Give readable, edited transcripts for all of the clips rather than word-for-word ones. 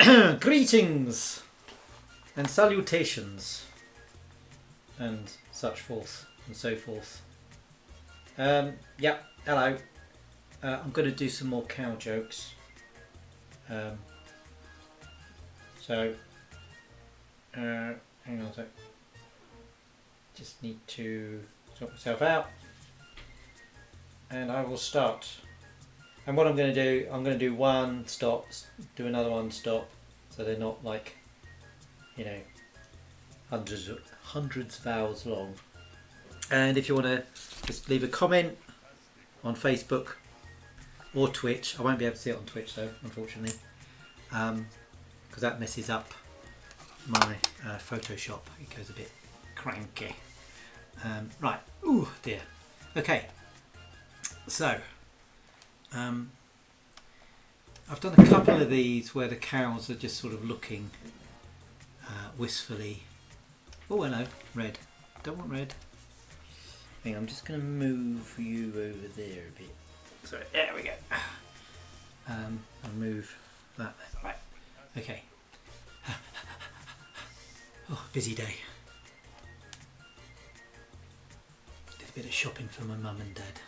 Greetings and salutations and such forth and so forth. Yeah, hello. I'm going to do some more cow jokes. Hang on a sec. Just need to sort myself out. And I will start. And what I'm going to do, I'm going to do one stop, do another one stop, so they're not like, you know, hundreds of hours long. And if you want to just leave a comment on Facebook or Twitch, I won't be able to see it on Twitch though, unfortunately, because that messes up my Photoshop. It goes a bit cranky. Right, ooh dear. Okay, so I've done a couple of these where the cows are just sort of looking wistfully. Oh hello, red. Don't want red. Hang on, I'm just going to move you over there a bit. So there we go. I'll move that. Right. Okay. Oh, busy day. Did a bit of shopping for my mum and dad,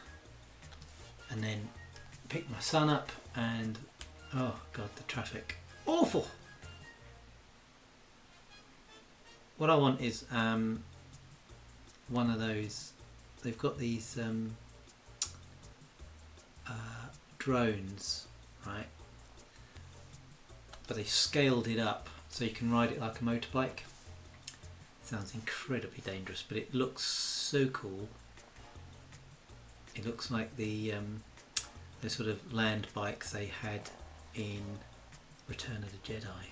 and then picked my son up, and oh god, the traffic, awful. What I want is one of those. They've got these drones, right? But they've scaled it up so you can ride it like a motorbike. Sounds incredibly dangerous, but it looks so cool. It looks like the sort of land bikes they had in Return of the Jedi.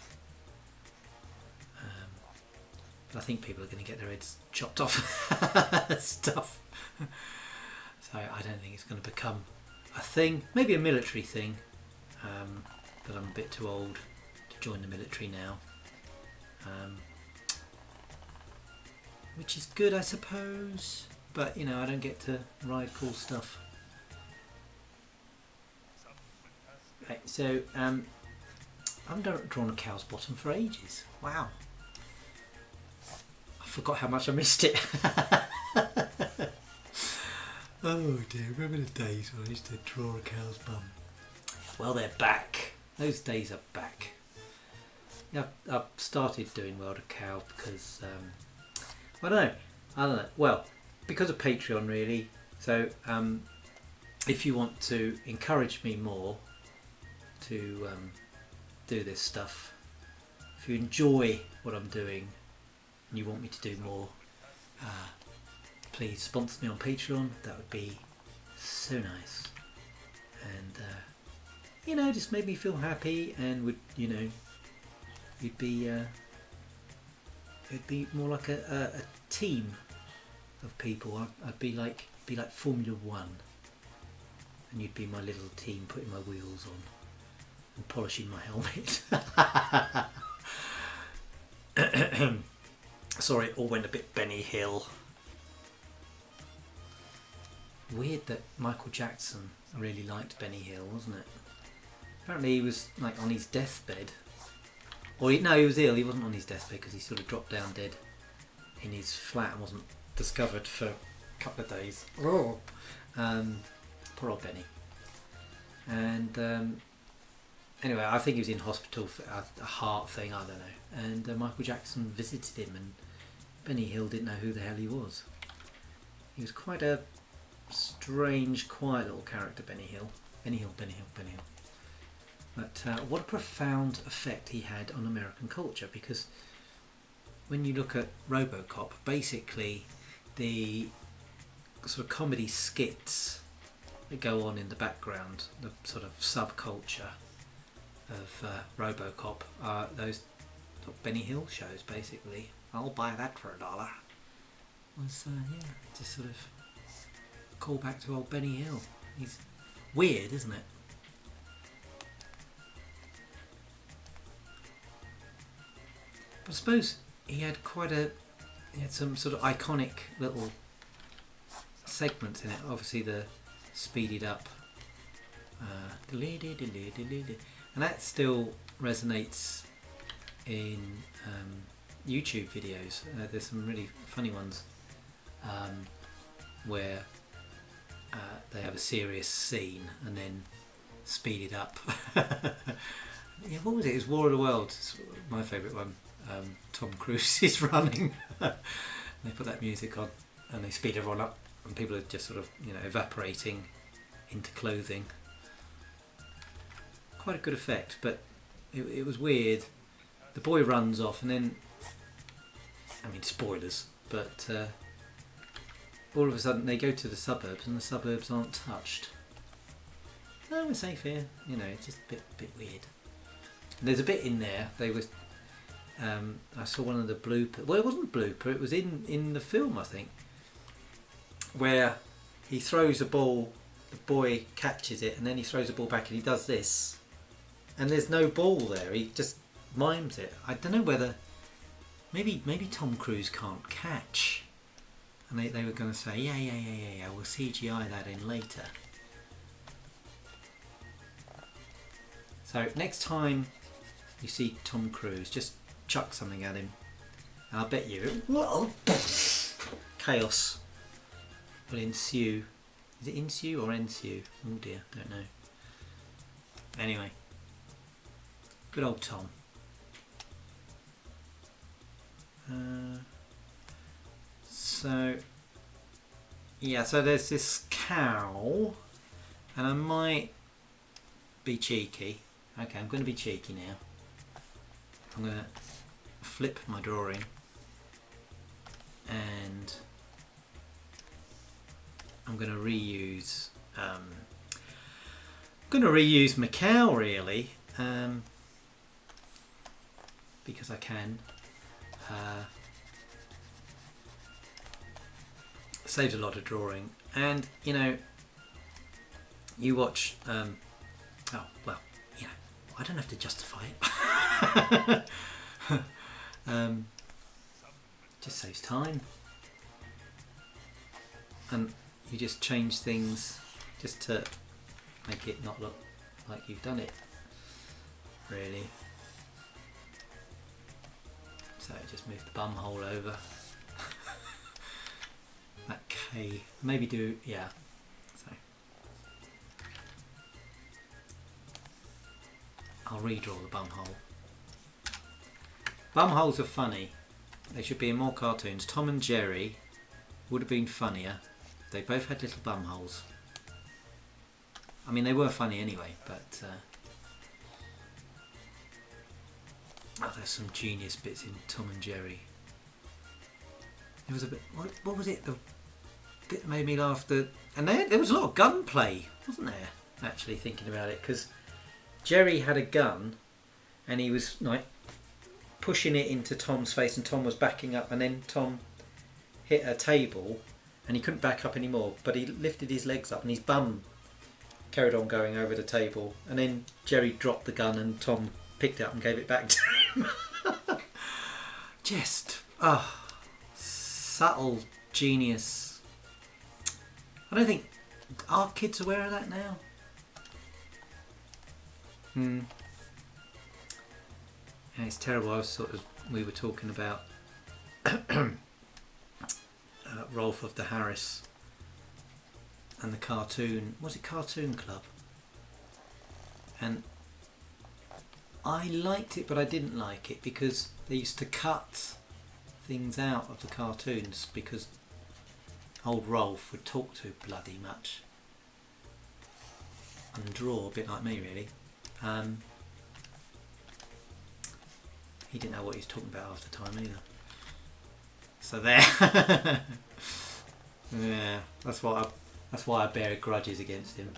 But I think people are going to get their heads chopped off stuff. So I don't think it's going to become a thing. Maybe a military thing, but I'm a bit too old to join the military now. Which is good, I suppose. But you know, I don't get to ride cool stuff. Right, so I haven't drawn a cow's bottom for ages. Wow. I forgot how much I missed it. Oh dear, remember the days when I used to draw a cow's bum? Well, they're back. Those days are back. Yeah, I've started doing World of Cow because I don't know. Well, because of Patreon, really. So if you want to encourage me more to do this stuff, if you enjoy what I'm doing and you want me to do more, please sponsor me on Patreon. That would be so nice, and you know, just made me feel happy, and would, you know, it'd be more like a team of people. I'd be like Formula One, and you'd be my little team putting my wheels on and polishing my helmet. Sorry, it all went a bit Benny Hill. Weird that Michael Jackson really liked Benny Hill, wasn't it? Apparently he was like on his deathbed. Or no, he was ill. He wasn't on his deathbed because he sort of dropped down dead in his flat and wasn't discovered for a couple of days. Oh, poor old Benny. And anyway, I think he was in hospital for a heart thing. I don't know. And Michael Jackson visited him, and Benny Hill didn't know who the hell he was. He was quite a strange, quiet little character, Benny Hill. Benny Hill. But what a profound effect he had on American culture, because when you look at RoboCop, basically the sort of comedy skits that go on in the background, the sort of subculture of RoboCop, are those Benny Hill shows, basically. I'll buy that for $1. Was yeah, just sort of call back to old Benny Hill. He's weird, isn't it? But I suppose he had some sort of iconic little segments in it. Obviously the speeded up and that still resonates in YouTube videos. There's some really funny ones where they have a serious scene and then speed it up. Yeah, what was it? It was War of the Worlds. It's my favourite one. Tom Cruise is running. They put that music on and they speed everyone up, and people are just sort of, you know, evaporating into clothing. Quite a good effect, but it was weird. The boy runs off and then, I mean, spoilers, but all of a sudden they go to the suburbs and the suburbs aren't touched. No, we're safe here. You know, it's just a bit weird. And there's a bit in there, they were, I saw one of the blooper, well, it wasn't a blooper, it was in the film, I think, where he throws a ball, the boy catches it, and then he throws the ball back and he does this, and there's no ball there, he just mimes it. I don't know whether, maybe Tom Cruise can't catch, and they were going to say, yeah, we'll CGI that in later. So next time you see Tom Cruise, just chuck something at him, and I'll bet you, chaos will ensue. Is it ensue or ensue? Oh dear, don't know. Anyway, good old Tom. So there's this cow, and I might be cheeky. Okay, I'm going to be cheeky now. I'm going to flip my drawing and I'm going to reuse Macau really, because I can. Saves a lot of drawing, and you know, you watch oh well, you know, I don't have to justify it. Just saves time, and you just change things just to make it not look like you've done it, really. So just move the bum hole over. That K, maybe do, yeah. So I'll redraw the bum hole. Bum holes are funny. They should be in more cartoons. Tom and Jerry would have been funnier. They both had little bum holes. I mean, they were funny anyway, but oh, there's some genius bits in Tom and Jerry. There was a bit, what was it? The bit that made me laugh. And there was a lot of gunplay, wasn't there? Actually, thinking about it, because Jerry had a gun, and he was like pushing it into Tom's face, and Tom was backing up, and then Tom hit a table, and he couldn't back up anymore. But he lifted his legs up, and his bum carried on going over the table, and then Jerry dropped the gun, and Tom picked it up and gave it back to him. Just subtle genius. I don't think, are kids aware of that now? Yeah, it's terrible. We were talking about Rolf of the Harris and the cartoon, was it Cartoon Club? And I liked it, but I didn't like it because they used to cut things out of the cartoons because old Rolf would talk too bloody much and draw a bit like me, really. He didn't know what he was talking about half the time either. So there. Yeah, that's why I bear grudges against him.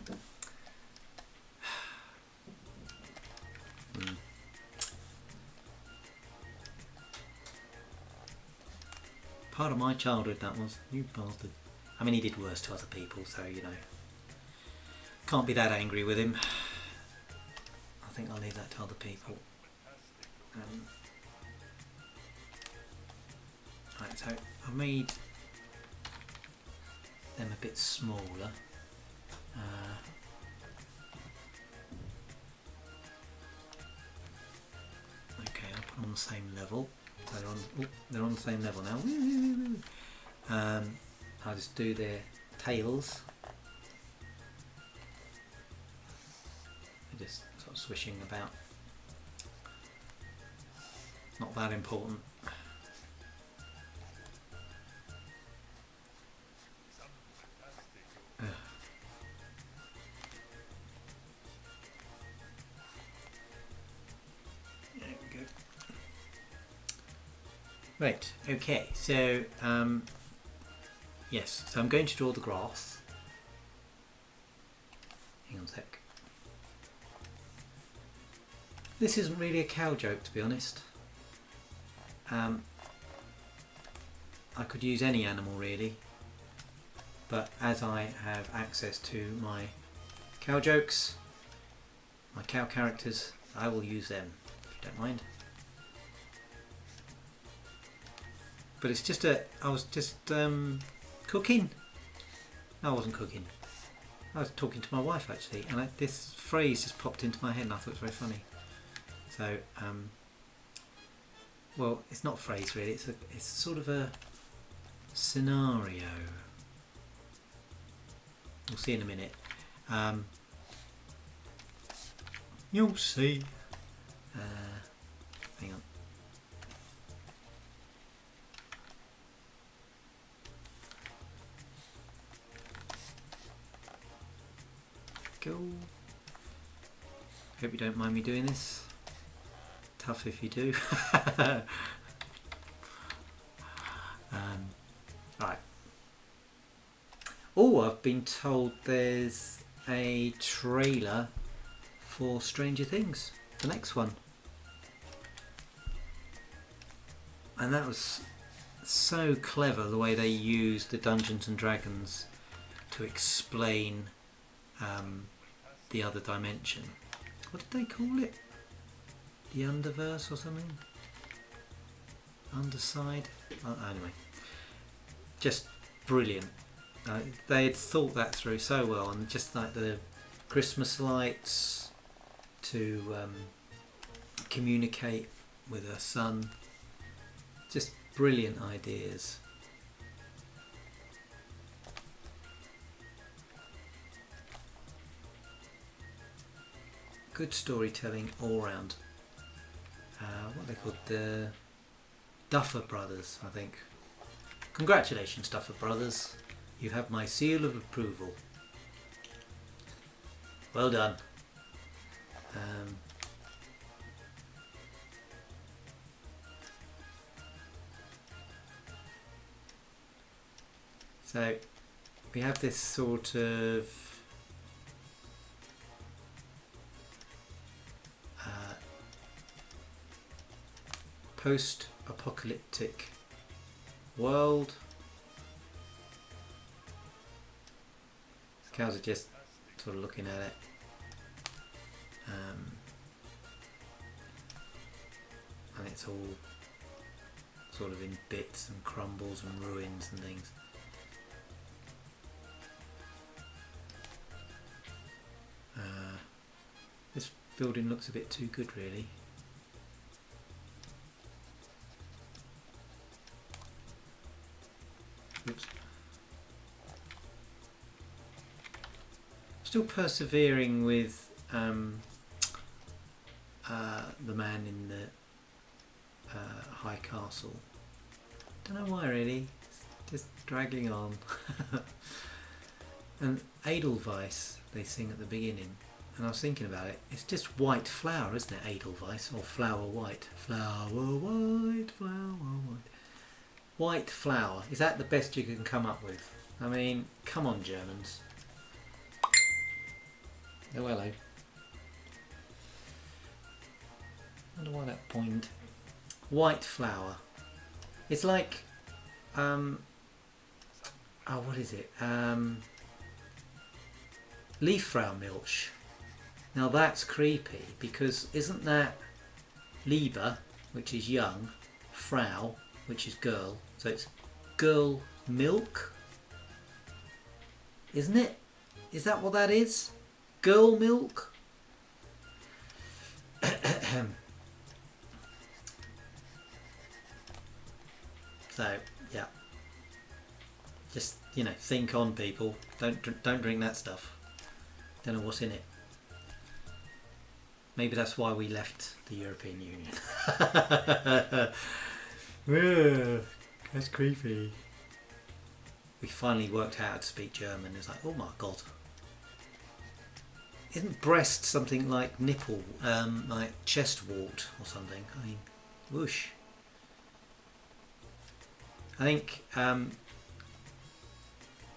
Part of my childhood, that was. You bastard. I mean, he did worse to other people, so, you know. Can't be that angry with him. I think I'll leave that to other people. Right, so I've made them a bit smaller. Okay, I'll put them on the same level. So they're on the same level now. I'll just do their tails. They're just sort of swishing about. Not that important. Right, okay, so yes, so I'm going to draw the grass. Hang on a sec. This isn't really a cow joke, to be honest. I could use any animal really, but as I have access to my cow jokes, my cow characters, I will use them, if you don't mind. But it's just I was just cooking. No, I wasn't cooking. I was talking to my wife actually, and this phrase just popped into my head and I thought it was very funny. So, well, it's not a phrase really, it's sort of a scenario. We'll see in a minute. You'll see. Hang on. Go. Hope you don't mind me doing this. Tough if you do. Right. Oh, I've been told there's a trailer for Stranger Things, the next one. And that was so clever, the way they used the Dungeons and Dragons to explain the other dimension. What did they call it? The Underverse or something? Underside? Oh, anyway, just brilliant. They had thought that through so well, and just like the Christmas lights to communicate with her son. Just brilliant ideas. Good storytelling all round. What are they called? The Duffer Brothers, I think. Congratulations, Duffer Brothers. You have my seal of approval. Well done. So we have this sort of post-apocalyptic world. The cows are just sort of looking at it. And it's all sort of in bits and crumbles and ruins and things. This building looks a bit too good really. Oops. Still persevering with the man in the high castle. Don't know why really. It's just dragging on. And Edelweiss they sing at the beginning, and I was thinking about it. It's just white flour, isn't it? Edelweiss, or flour white. Flour white, flour white. White flour. Is that the best you can come up with? I mean, come on, Germans. Oh, hello. Wonder why that point. White flour. It's like, oh, what is it? Liefraumilch. Now that's creepy, because isn't that Liebe, which is young, Frau, which is girl, so it's girl milk, isn't it? Is that what that is? Girl milk? So yeah, just think on, people. Don't drink that stuff. Don't know what's in it. Maybe that's why we left the European Union. That's creepy. We finally worked out how to speak German. It's like, oh my god. Isn't breast something like nipple, like chest wart or something? I mean, whoosh. I think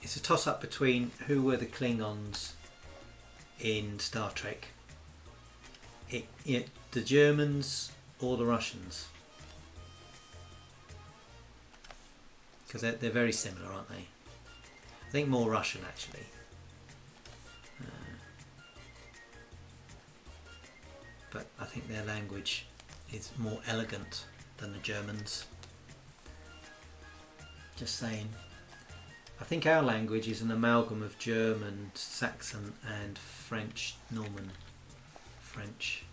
it's a toss-up between who were the Klingons in Star Trek. The Germans or the Russians? Because they're very similar, aren't they? I think more Russian, actually. But I think their language is more elegant than the Germans. Just saying. I think our language is an amalgam of German, Saxon and French, Norman French.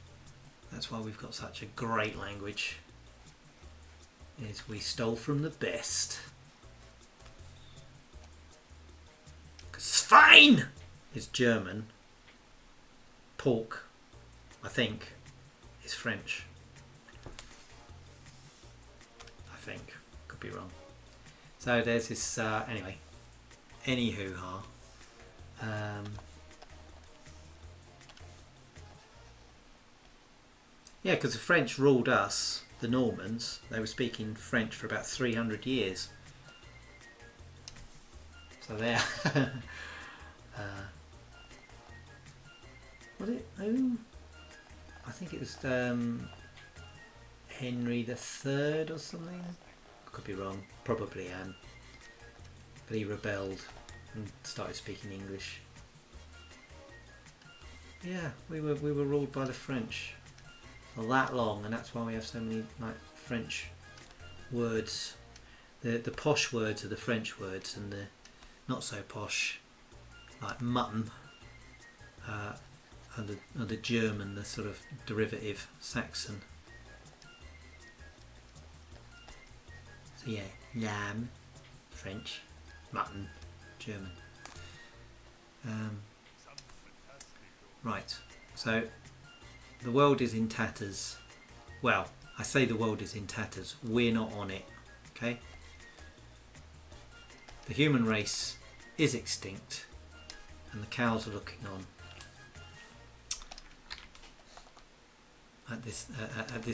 That's why we've got such a great language. Is we stole from the best. Schwein is German. Pork, I think, is French. I think. Could be wrong. So there's this, anyway. Anywho-ha. Yeah, because the French ruled us, the Normans. They were speaking French for about 300 years. So there. Was it? Who? I think it was Henry III or something. Could be wrong. Probably am. But he rebelled and started speaking English. Yeah, we were ruled by the French for that long, and that's why we have so many like French words. The posh words are the French words, and the not so posh, like mutton, are the German, the sort of derivative Saxon. So yeah, lamb, French, mutton, German. Right, so the world is in tatters. Well, I say the world is in tatters. We're not on it, okay? The human race is extinct, and the cows are looking on at this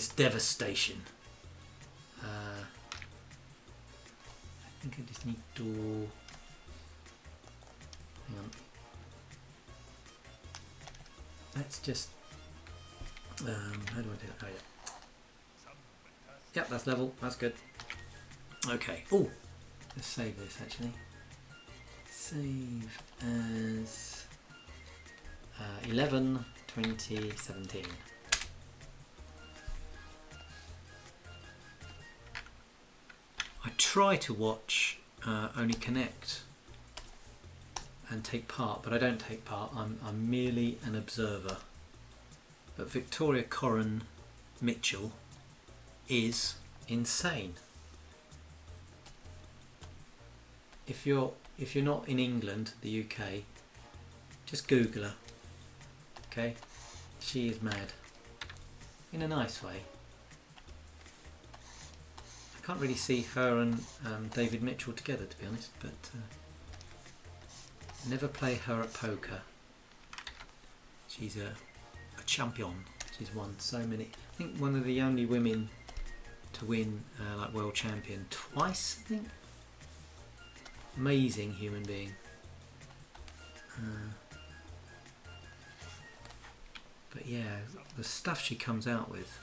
devastation. I think I just need to hang on. Let's just how do I do it? Oh yeah. Yep, that's level. That's good. Okay. Oh, let's save this actually. Save as 11/20/17. I try to watch Only Connect and take part, but I don't take part. I'm merely an observer. But Victoria Coren Mitchell is insane. If you're not in England, the UK, just Google her. Okay, she is mad in a nice way. I can't really see her and David Mitchell together, to be honest, but never play her at poker. She's a champion. She's won so many. I think one of the only women to win like world champion twice, I think. Amazing human being. But yeah, the stuff she comes out with,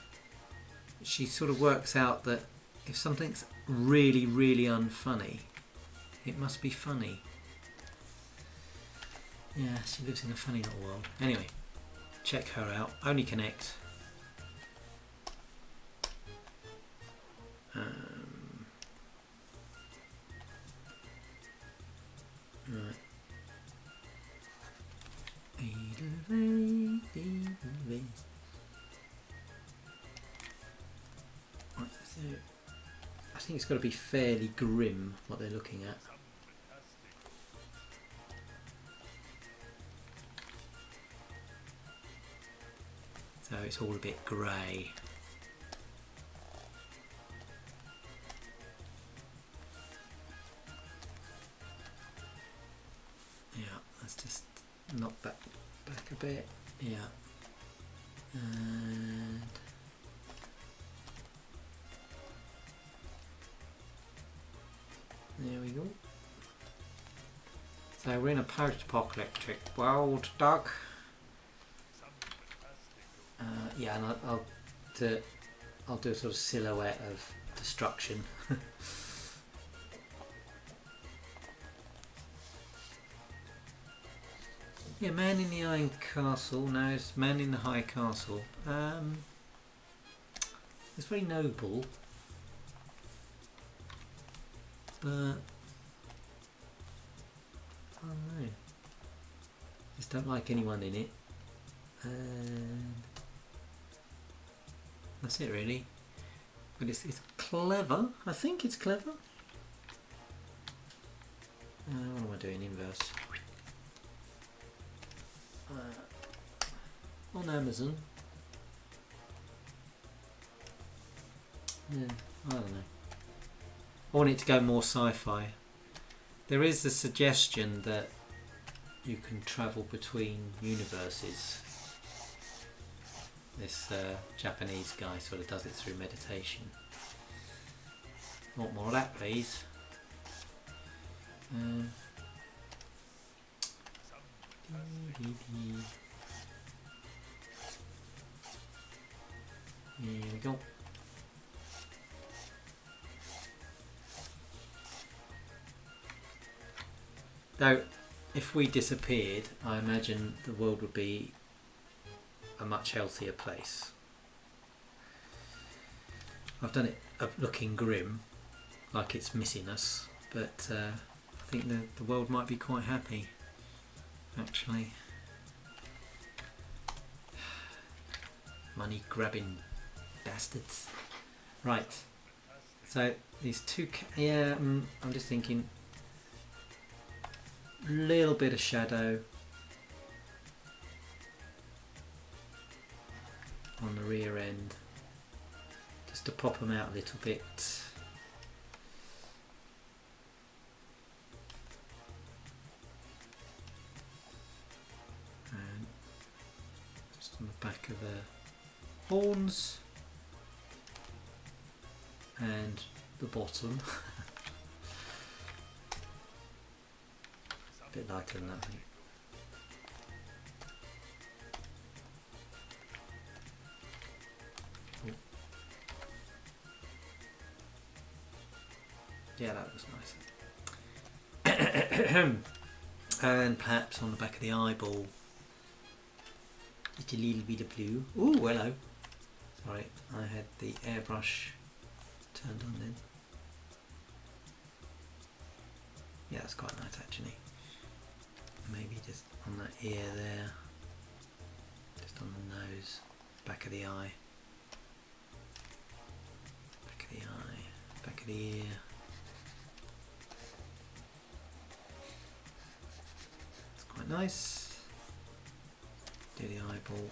she sort of works out that if something's really, really unfunny, it must be funny. Yeah, she lives in a funny little world. Anyway, check her out. Only Connect. Right. Right, so I think it's got to be fairly grim what they're looking at. So it's all a bit grey. Yeah, let's just knock that back a bit. Yeah. And there we go. So we're in a post-apocalyptic world, Doug. Yeah, and I'll do a sort of silhouette of destruction. Yeah, Man in the Iron Castle. Now it's Man in the High Castle. It's very noble, but I don't know. Just don't like anyone in it. And that's it really. But it's clever. I think it's clever. What am I doing? Inverse. On Amazon. Yeah, I don't know. I want it to go more sci-fi. There is the suggestion that you can travel between universes. This Japanese guy sort of does it through meditation. Want more of that, please? Here we go. Though, if we disappeared, I imagine the world would be a much healthier place. I've done it looking grim, like it's missing us, but I think the world might be quite happy, actually. Money grabbing bastards. Right, so these two, I'm just thinking, little bit of shadow on the rear end, just to pop them out a little bit. And just on the back of the horns and the bottom. A bit lighter than that, I think. Oh. Yeah, that was nice. And perhaps on the back of the eyeball, just a little bit of blue. Ooh, hello. Sorry, I had the airbrush turned on then. Yeah, that's quite nice actually. Maybe just on that ear there, just on the nose, back of the eye, back of the eye, back of the ear. It's quite nice. Do the eyeball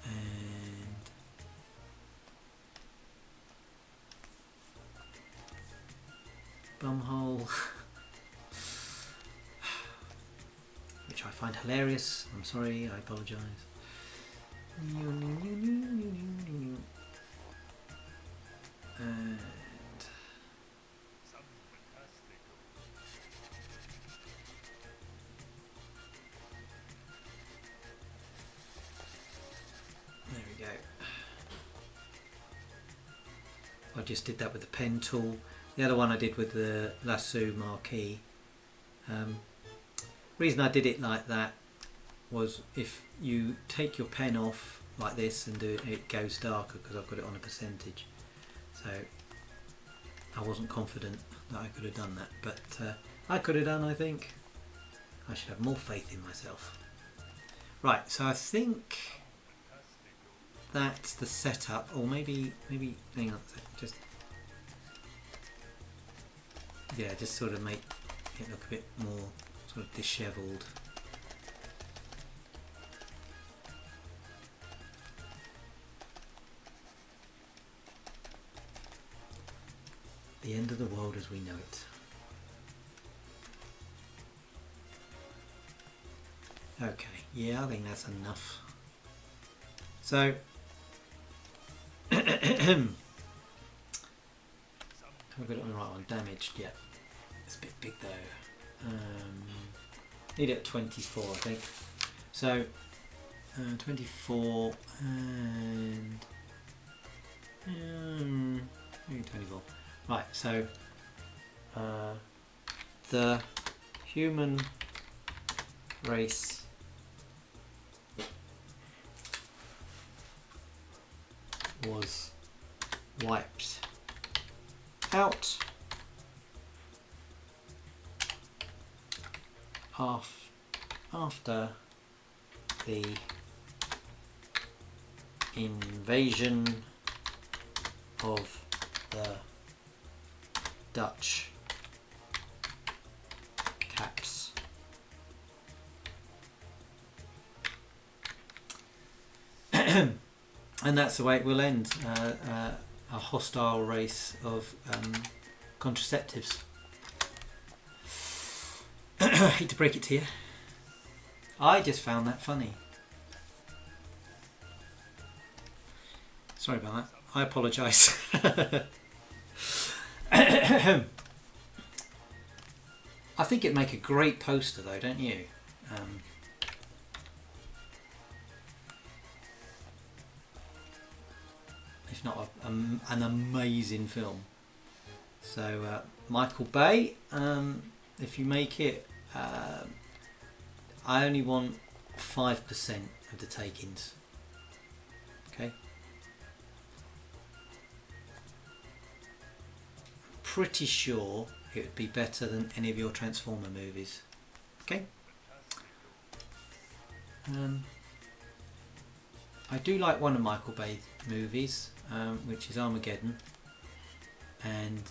and bumhole. Which I find hilarious. I'm sorry, I apologise. And there we go. I just did that with the pen tool. The other one I did with the lasso marquee. Reason I did it like that was if you take your pen off like this and do it, it goes darker because I've got it on a percentage. So I wasn't confident that I could have done that, but I could have done, I think. I should have more faith in myself. Right, so I think that's the setup, or maybe hang on a second, just yeah, just sort of make it look a bit more sort of dishevelled. The end of the world as we know it. Okay, yeah, I think that's enough. So, have I got it on the right one? Damaged, yeah. It's a bit big though. Need it at 24, I think. So, 24 and maybe 24. Right, so the human race was wiped out after the invasion of the Dutch Caps. And that's the way it will end. A hostile race of contraceptives. I hate to break it to you. I just found that funny. Sorry about that. I apologise. I think it'd make a great poster though, don't you? If not an amazing film. So Michael Bay, if you make it, I only want 5% of the take-ins. Okay. Pretty sure it would be better than any of your Transformer movies. Okay. I do like one of Michael Bay's movies, which is Armageddon, and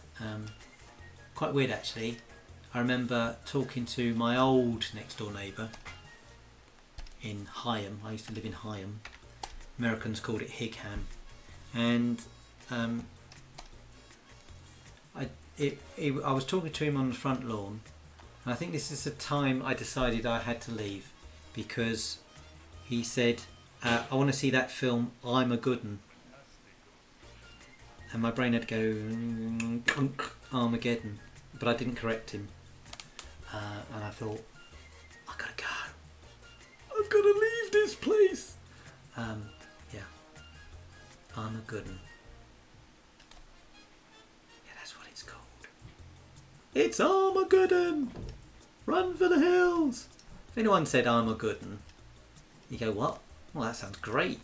quite weird actually. I remember talking to my old next door neighbour in Higham. I used to live in Higham. Americans called it Higham, and I was talking to him on the front lawn, and I think this is the time I decided I had to leave, because he said, I want to see that film I'm a Good 'Un, and my brain had to go Armageddon, but I didn't correct him, and I thought, I gotta go, I've got to leave this place. Yeah, I'm a Good 'Un. It's Armageddon! Run for the hills! If anyone said Armageddon, you go, what? Well, that sounds great.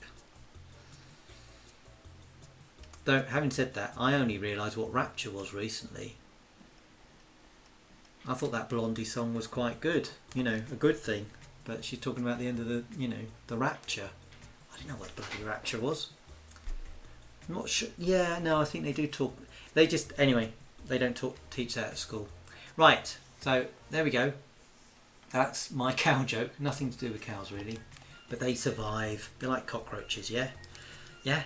Though, having said that, I only realised what Rapture was recently. I thought that Blondie song was quite good. You know, a good thing. But she's talking about the end of the, you know, the Rapture. I didn't know what bloody Rapture was. I'm not sure. Yeah, no, I think they do talk. They just, anyway. They don't teach that at school. Right, so there we go. That's my cow joke. Nothing to do with cows really. But they survive. They're like cockroaches, yeah? Yeah?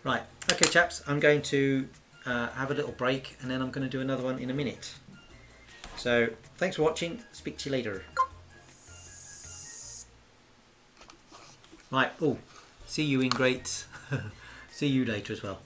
Right, okay chaps, I'm going to have a little break, and then I'm going to do another one in a minute. So, thanks for watching. Speak to you later. Right, oh, see you in great... see you later as well.